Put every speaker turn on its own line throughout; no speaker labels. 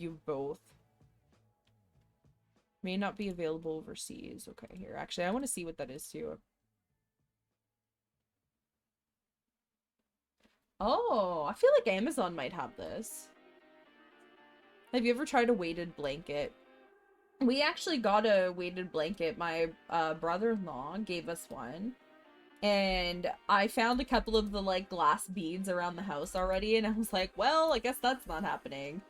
you both. May not be available overseas. Okay, here. Actually, I want to see what that is too. Oh, I feel like Amazon might have this. Have you ever tried a weighted blanket? We actually got a weighted blanket. My brother-in-law gave us one. And I found a couple of the like glass beads around the house already, and I was like, well, I guess that's not happening.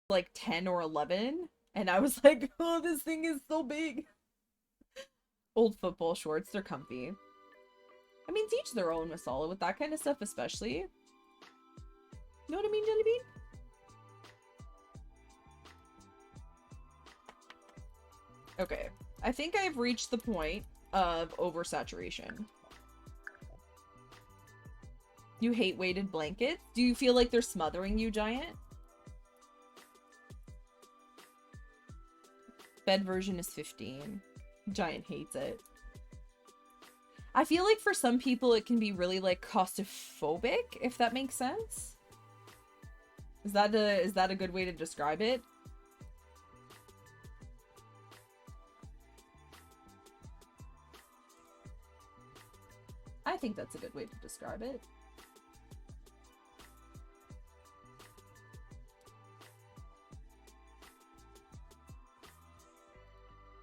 Like 10 or 11, and I was like, oh, this thing is so big. Old football shorts, they're comfy. I mean, to each their own, Masala, with that kind of stuff especially. You know what I mean, Jellybean? Okay, I think I've reached the point of oversaturation. You hate weighted blankets? Do you feel like they're smothering you, Giant? Bed version is 15. Giant hates it. I feel like for some people it can be really like claustrophobic, if that makes sense. Is that a good way to describe it? I think that's a good way to describe it.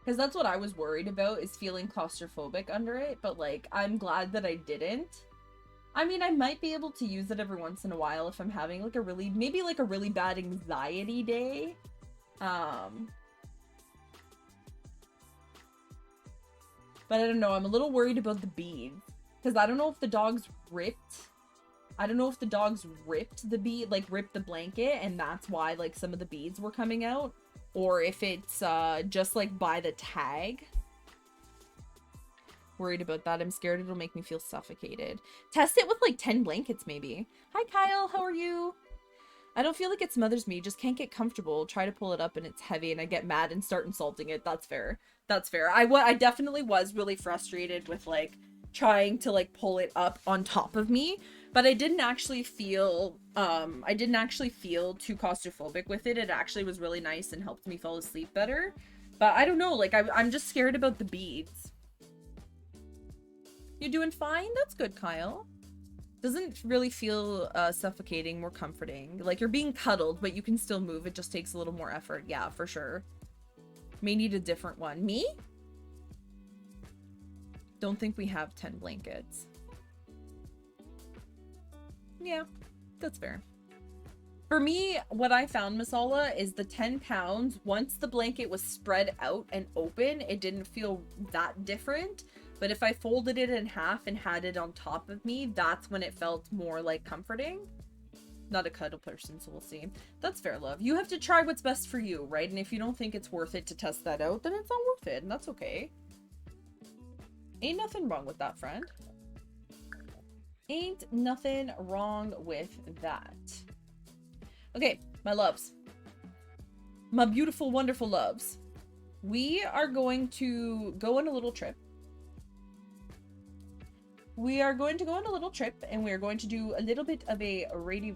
Because that's what I was worried about, is feeling claustrophobic under it, but like, I'm glad that I didn't. I mean, I might be able to use it every once in a while if I'm having like a really, maybe like a really bad anxiety day. But I don't know, I'm a little worried about the beads. Because I don't know if the dogs ripped. I don't know if the dogs ripped the bead, like ripped the blanket, and that's why like some of the beads were coming out. Or if it's just like by the tag. Worried about that. I'm scared it'll make me feel suffocated. Test it with like 10 blankets maybe. Hi Kyle, how are you? I don't feel like it smothers me, just can't get comfortable. Try to pull it up and it's heavy and I get mad and start insulting it. That's fair. That's fair. I definitely was really frustrated with like trying to like pull it up on top of me, but I didn't actually feel too claustrophobic with it. It actually was really nice and helped me fall asleep better. But I don't know, like, I'm just scared about the beads. You doing fine? That's good, Kyle. Doesn't really feel suffocating, more comforting. Like, you're being cuddled, but you can still move. It just takes a little more effort. Yeah, for sure. May need a different one. Me? Don't think we have 10 blankets. Yeah, that's fair. For me, what I found, Masala, is the 10 pounds, once the blanket was spread out and open, it didn't feel that different. But if I folded it in half and had it on top of me, that's when it felt more, like, comforting. Not a cuddle person, so we'll see. That's fair, love. You have to try what's best for you, right? And if you don't think it's worth it to test that out, then it's not worth it, and that's okay. Ain't nothing wrong with that, friend. Ain't nothing wrong with that. Okay, my loves. My beautiful, wonderful loves. We are going to go on a little trip. We are going to go on a little trip, and we are going to do a little bit of a raid.